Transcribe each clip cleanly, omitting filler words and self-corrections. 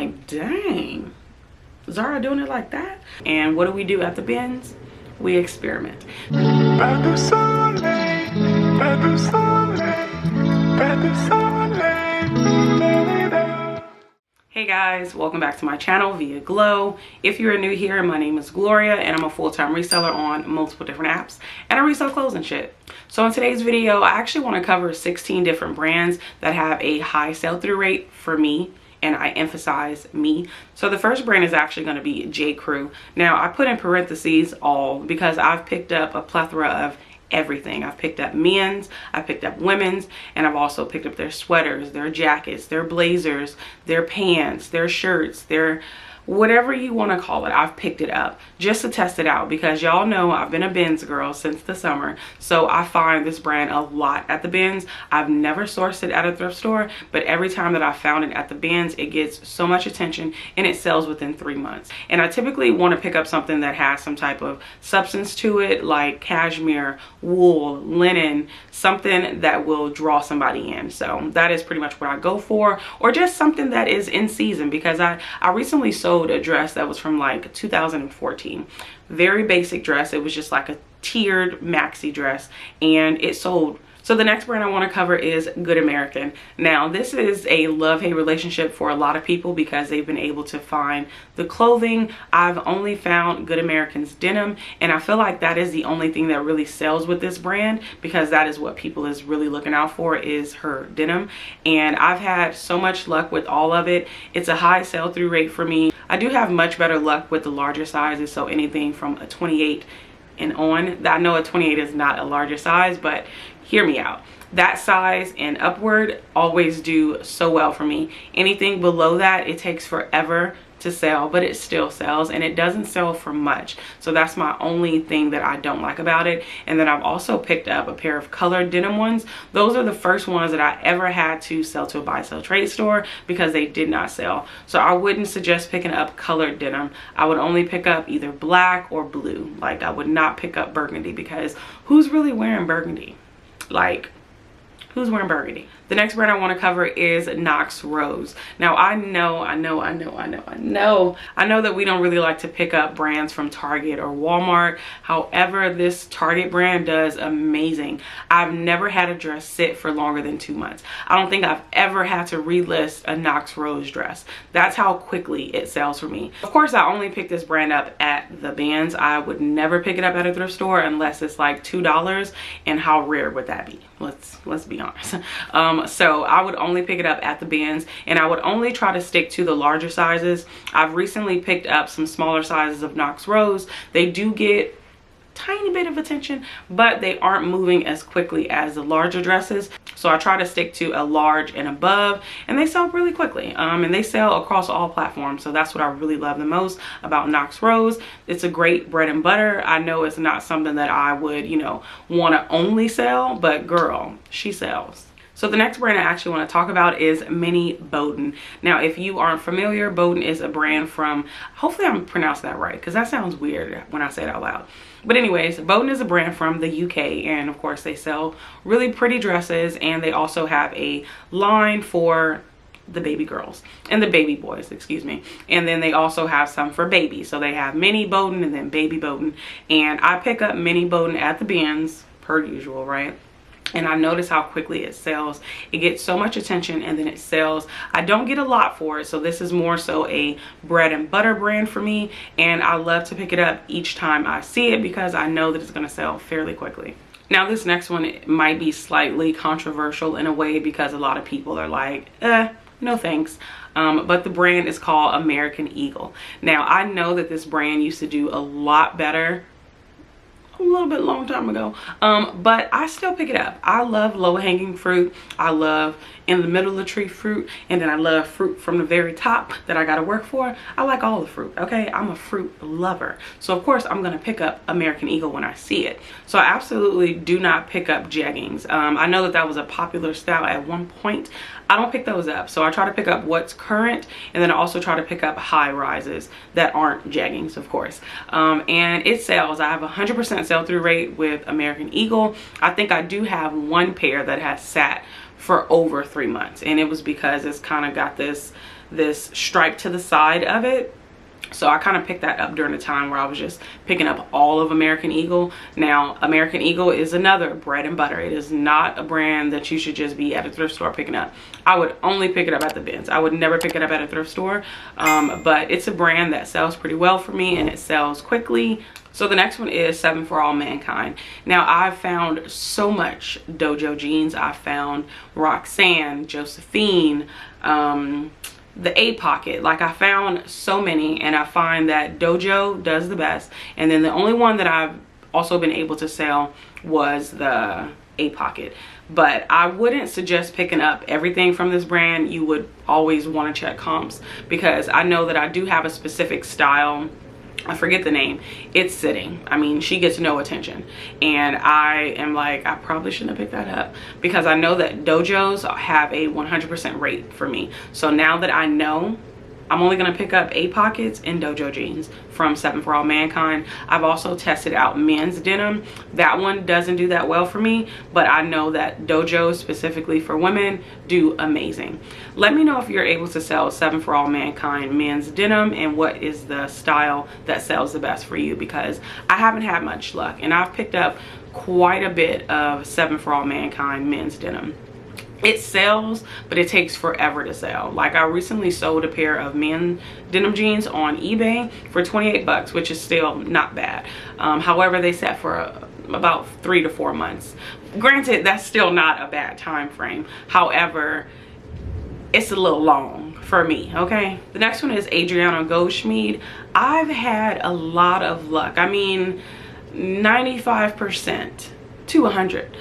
like, dang, Zara doing it like that? And what do we do at the BINS? We experiment. Hey guys, welcome back to my channel via Glow. If you're new here, my name is Gloria and I'm a full-time reseller on multiple different apps, and I resell clothes and shit. So in today's video, I actually want to cover 16 different brands that have a high sell-through rate for me, and I emphasize me. So the first brand is actually going to be J.Crew. Now I put in parentheses all because I've picked up a plethora of everything. I've picked up men's, I picked up women's, and I've also picked up their sweaters, their jackets, their blazers, their pants, their shirts, their whatever you want to call it. I've picked it up just to test it out because y'all know I've been a BINS girl since the summer, so I find this brand a lot at the BINS. I've never sourced it at a thrift store, but every time that I found it at the BINS, it gets so much attention and it sells within 3 months. And I typically want to pick up something that has some type of substance to it, like cashmere, wool, linen, something that will draw somebody in. So that is pretty much what I go for, or just something that is in season, because I recently sold a dress that was from like 2014. Very basic dress. It was just like a tiered maxi dress, and it sold. So the next brand I want to cover is Good American. Now this is a love-hate relationship for a lot of people because they've been able to find the clothing. I've only found Good American's denim, and I feel like that is the only thing that really sells with this brand, because that is what people is really looking out for, is her denim. And I've had so much luck with all of it. It's a high sell-through rate for me. I do have much better luck with the larger sizes, so anything from a 28 and on. I know a 28 is not a larger size, but hear me out. That size and upward always do so well for me. Anything below that, it takes forever to sell, but it still sells, and it doesn't sell for much. So that's my only thing that I don't like about it. And then I've also picked up a pair of colored denim ones. Those are the first ones that I ever had to sell to a buy sell trade store because they did not sell. So I wouldn't suggest picking up colored denim. I would only pick up either black or blue. Like, I would not pick up burgundy, because who's really wearing burgundy? Like, who's wearing burgundy? The next brand I want to cover is Knox Rose. Now I know that we don't really like to pick up brands from Target or Walmart. However, this Target brand does amazing. I've never had a dress sit for longer than 2 months. I don't think I've ever had to relist a Knox Rose dress. That's how quickly it sells for me. Of course, I only pick this brand up at the BINS. I would never pick it up at a thrift store unless it's like $2, and how rare would that be? Let's be honest. So I would only pick it up at the BINS, and I would only try to stick to the larger sizes. I've recently picked up some smaller sizes of Knox Rose. They do get tiny bit of attention, but they aren't moving as quickly as the larger dresses. So I try to stick to a large and above, and they sell really quickly. And they sell across all platforms. So that's what I really love the most about Knox Rose. It's a great bread and butter. I know it's not something that I would, you know, want to only sell, but girl, she sells. So the next brand I actually want to talk about is Mini Boden. Now, if you aren't familiar, Boden is a brand from, hopefully I'm pronouncing that right, because that sounds weird when I say it out loud. But anyways, Boden is a brand from the UK, and of course they sell really pretty dresses, and they also have a line for the baby girls and the baby boys, excuse me. And then they also have some for babies. So they have Mini Boden and then Baby Boden. And I pick up Mini Boden at the BINS, per usual, right? And I notice how quickly it sells. It gets so much attention and then it sells. I don't get a lot for it, so this is more so a bread and butter brand for me, and I love to pick it up each time I see it because I know that it's going to sell fairly quickly. Now this next one might be slightly controversial in a way because a lot of people are like, no thanks. But the brand is called American Eagle. Now I know that this brand used to do a lot better a little bit long time ago, but I still pick it up. I love low-hanging fruit. I love in the middle of the tree fruit, and then I love fruit from the very top that I gotta work for. I like all the fruit, okay? I'm a fruit lover, so of course I'm gonna pick up American Eagle when I see it. So I absolutely do not pick up jeggings. I know that that was a popular style at one point. I don't pick those up, so I try to pick up what's current, and then I also try to pick up high rises that aren't jeggings, of course. And it sells. I have a 100% sell-through rate with American Eagle. I think I do have one pair that has sat for over 3 months, and it was because it's kind of got this this stripe to the side of it. So I kind of picked that up during the time where I was just picking up all of American Eagle. Now, American Eagle is another bread and butter. It is not a brand that you should just be at a thrift store picking up. I would only pick it up at the BINS. I would never pick it up at a thrift store. But it's a brand that sells pretty well for me, and it sells quickly. So the next one is 7 for All Mankind. Now, I've found so much Dojo jeans. I found Roxanne, Josephine, the A pocket. Like, I found so many, and I find that Dojo does the best. And then the only one that I've also been able to sell was the A pocket. But I wouldn't suggest picking up everything from this brand. You would always want to check comps, because I know that I do have a specific style. I forget the name. It's sitting. I mean, she gets no attention, and I am like, I probably shouldn't have picked that up, because I know that Dojos have a 100% rate for me. So now that I know, I'm only going to pick up A pockets and Dojo jeans from 7 for All Mankind. I've also tested out men's denim. That one doesn't do that well for me, but I know that Dojos specifically for women do amazing. Let me know if you're able to sell 7 for All Mankind men's denim, and what is the style that sells the best for you, because I haven't had much luck, and I've picked up quite a bit of 7 for All Mankind men's denim. It sells, but it takes forever to sell. Like, I recently sold a pair of men denim jeans on eBay for 28 bucks, which is still not bad. However, they sat for about 3 to 4 months. Granted, that's still not a bad time frame. However, it's a little long for me, okay? The next one is Adriano Goldschmied. I've had a lot of luck. I mean, 95% to 100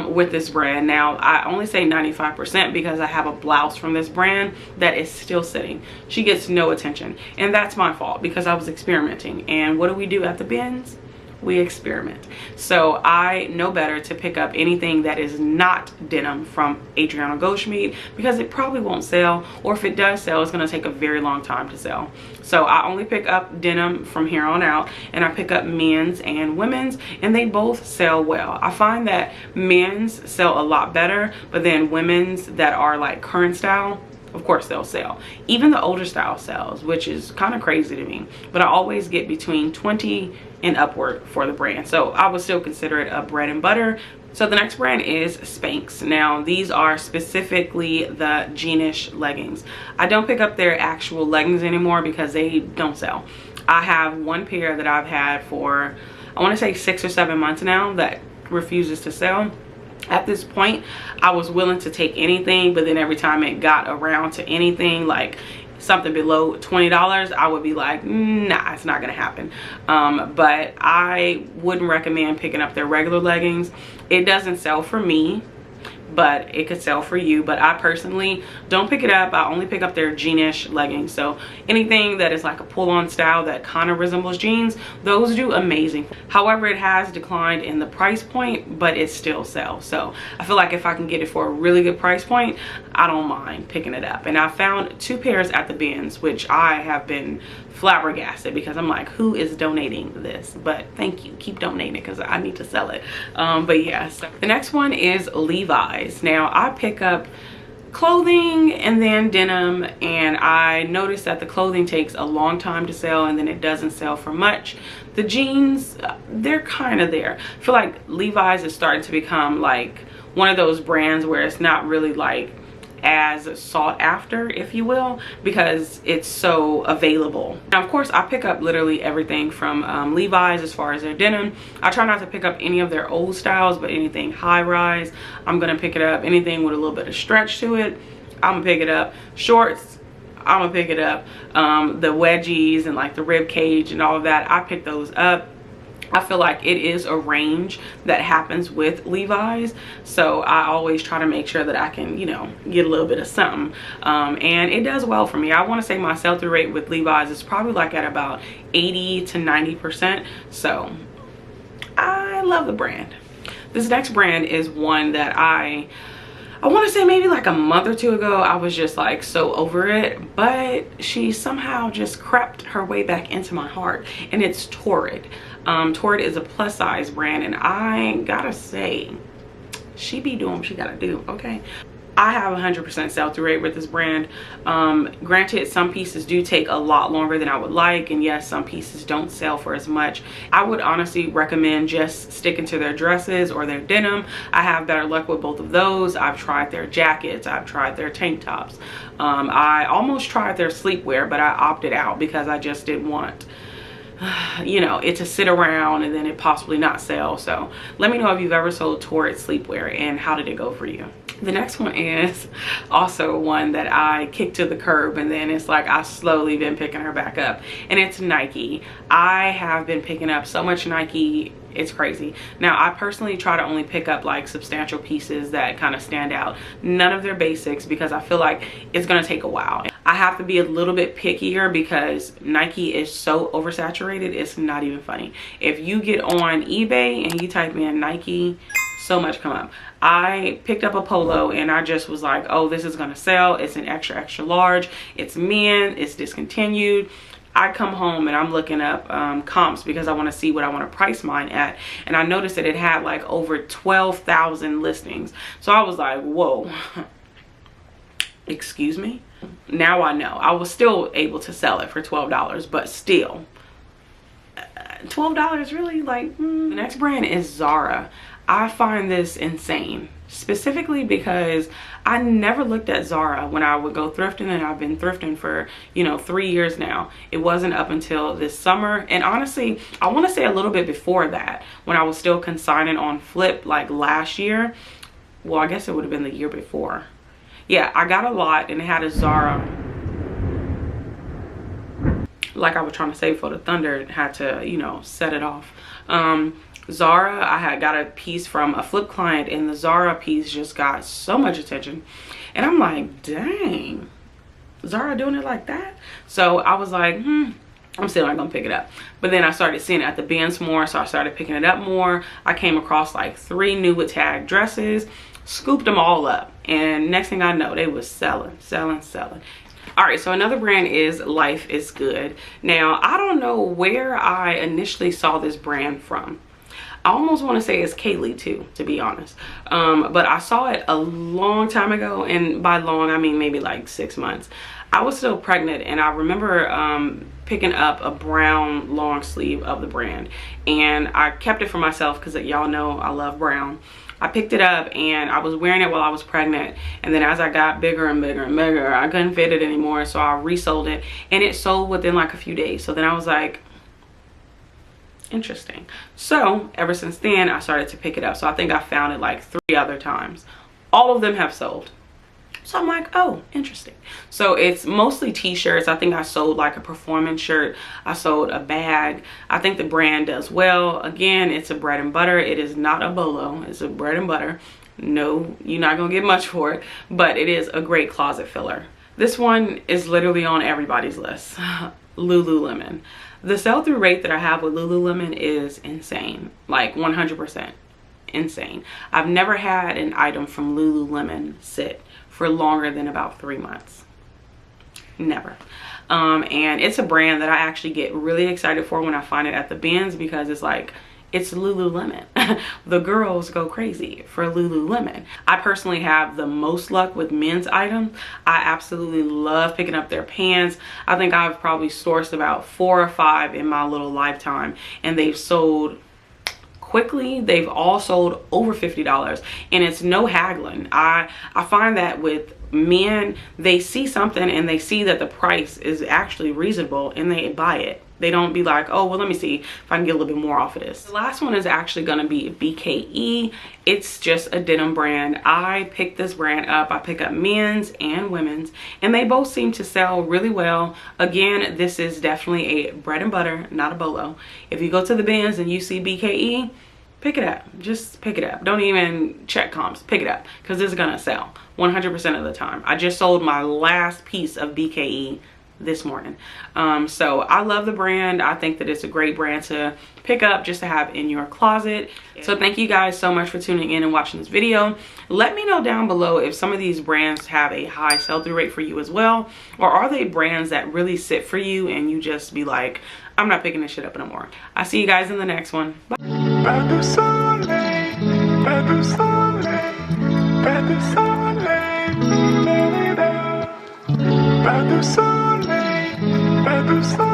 with this brand. Now, I only say 95% because I have a blouse from this brand that is still sitting. She gets no attention, and that's my fault, because I was experimenting. And what do we do at the BINS? We experiment. So I know better to pick up anything that is not denim from Adriano Goldschmied, because it probably won't sell, or if it does sell, it's going to take a very long time to sell. So I only pick up denim from here on out, and I pick up men's and women's, and they both sell well. I find that men's sell a lot better, but then women's that are like current style, of course they'll sell. Even the older style sells, which is kind of crazy to me, but I always get between 20 and upward for the brand, so I would still consider it a bread and butter. So the next brand is Spanx. Now, these are specifically the jeanish leggings. I don't pick up their actual leggings anymore because they don't sell. I have one pair that I've had for, I want to say 6 or 7 months now, that refuses to sell. At this point, I was willing to take anything, but then every time it got around to anything like something below $20, I would be like, nah, it's not gonna happen. But I wouldn't recommend picking up their regular leggings. It doesn't sell for me, but it could sell for you. But I personally don't pick it up. I only pick up their jeanish leggings. So anything that is like a pull-on style that kind of resembles jeans, those do amazing. However, it has declined in the price point, but it still sells. So I feel like if I can get it for a really good price point, I don't mind picking it up. And I found 2 pairs at the BINS, which I have been flabbergasted, because I'm like, who is donating this? But thank you, keep donating it, because I need to sell it. But yeah, so the next one is Levi's. Now, I pick up clothing and then denim, and I noticed that the clothing takes a long time to sell, and then it doesn't sell for much. The jeans, they're kind of there. I feel like Levi's is starting to become like one of those brands where it's not really like as sought after, if you will, because it's so available. Now, of course, I pick up literally everything from Levi's as far as their denim. I try not to pick up any of their old styles, but anything high rise, I'm gonna pick it up. Anything with a little bit of stretch to it, I'm gonna pick it up. Shorts, I'm gonna pick it up. The wedgies and like the rib cage and all of that, I pick those up. I feel like it is a range that happens with Levi's, so I always try to make sure that I can, you know, get a little bit of something, and it does well for me. I want to say my sell-through rate with Levi's is probably like at about 80 to 90%, so I love the brand. This next brand is one that I want to say maybe like a month or 2 ago, I was just like so over it, but she somehow just crept her way back into my heart, and it's Torrid. Torrid is a plus size brand, and I gotta say, she be doing what she gotta do, okay? I have 100% sell-through rate with this brand. Granted, some pieces do take a lot longer than I would like, and yes, some pieces don't sell for as much. I would honestly recommend just sticking to their dresses or their denim. I have better luck with both of those. I've tried their jackets, I've tried their tank tops. I almost tried their sleepwear, but I opted out because I just didn't want, you know, it to sit around and then it possibly not sell. So let me know if you've ever sold Torrid sleepwear and how did it go for you. The next one is also one that I kicked to the curb, and then it's like I've slowly been picking her back up, and it's Nike. I have been picking up so much Nike, it's crazy. Now, I personally try to only pick up like substantial pieces that kind of stand out. None of their basics, because I feel like it's gonna take a while. I have to be a little bit pickier because Nike is so oversaturated, it's not even funny. If you get on eBay and you type in Nike, so much come up. I picked up a polo and I just was like, oh, this is gonna sell. It's an extra, extra large. It's men, it's discontinued. I come home and I'm looking up comps because I want to see what I want to price mine at, and I noticed that it had like over 12,000 listings. So I was like, whoa, excuse me. Now I know. I was still able to sell it for $12, but still $12 really, like The next brand is Zara. I find this insane, specifically because I never looked at Zara when I would go thrifting, and I've been thrifting for, you know, 3 years now. It wasn't up until this summer, and honestly, I want to say a little bit before that, when I was still consigning on Flip, like last year. Well, I guess it would have been the year before. Yeah, I got a lot, and it had a Zara. Like I was trying to save for the thunder, had to, you know, set it off. Zara, I had got a piece from a Flip client, and the Zara piece just got so much attention, and I'm like, dang, Zara doing it like that? So I was like, I'm still not gonna pick it up. But then I started seeing it at the BINS more, so I started picking it up more. I came across like 3 new with tag dresses, scooped them all up, and next thing I know, they was selling. All right, so another brand is Life is Good. Now, I don't know where I initially saw this brand from. I almost want to say it's Kaylee too, to be honest. But I saw it a long time ago, and by long, I mean maybe like 6 months. I was still pregnant, and I remember picking up a brown long sleeve of the brand, and I kept it for myself because y'all know I love brown. I picked it up and I was wearing it while I was pregnant, and then as I got bigger and bigger and bigger, I couldn't fit it anymore, so I resold it, and it sold within like a few days. So then I was like, interesting. So ever since then, I started to pick it up. So I think I found it like 3 other times. All of them have sold. So I'm like, oh, interesting. So it's mostly t-shirts. I think I sold like a performance shirt. I sold a bag. I think the brand does well. Again, it's a bread and butter. It is not a bolo. It's a bread and butter. No, you're not gonna get much for it, but it is a great closet filler. This one is literally on everybody's list. Lululemon. The sell-through rate that I have with Lululemon is insane, like 100% insane. I've never had an item from Lululemon sit for longer than about 3 months. Never. And it's a brand that I actually get really excited for when I find it at the bins, because it's like, it's Lululemon. The girls go crazy for Lululemon. I personally have the most luck with men's items. I absolutely love picking up their pants. I think I've probably sourced about 4 or 5 in my little lifetime, and they've sold quickly. They've all sold over $50, and it's no haggling. I find that with men, they see something and they see that the price is actually reasonable and they buy it. They don't be like, oh, well, let me see if I can get a little bit more off of this. The last one is actually gonna be BKE. It's just a denim brand. I picked this brand up. I pick up men's and women's, and they both seem to sell really well. Again, this is definitely a bread and butter, not a bolo. If you go to the bins and you see BKE, pick it up. Just pick it up. Don't even check comps. Pick it up, because this is gonna sell 100% of the time. I just sold my last piece of BKE this morning. So I love the brand. I think that it's a great brand to pick up just to have in your closet. So thank you guys so much for tuning in and watching this video. Let me know down below if some of these brands have a high sell-through rate for you as well, or are they brands that really sit for you and you just be like, I'm not picking this shit up no more. I'll see you guys in the next one. Bye. ∞ ∞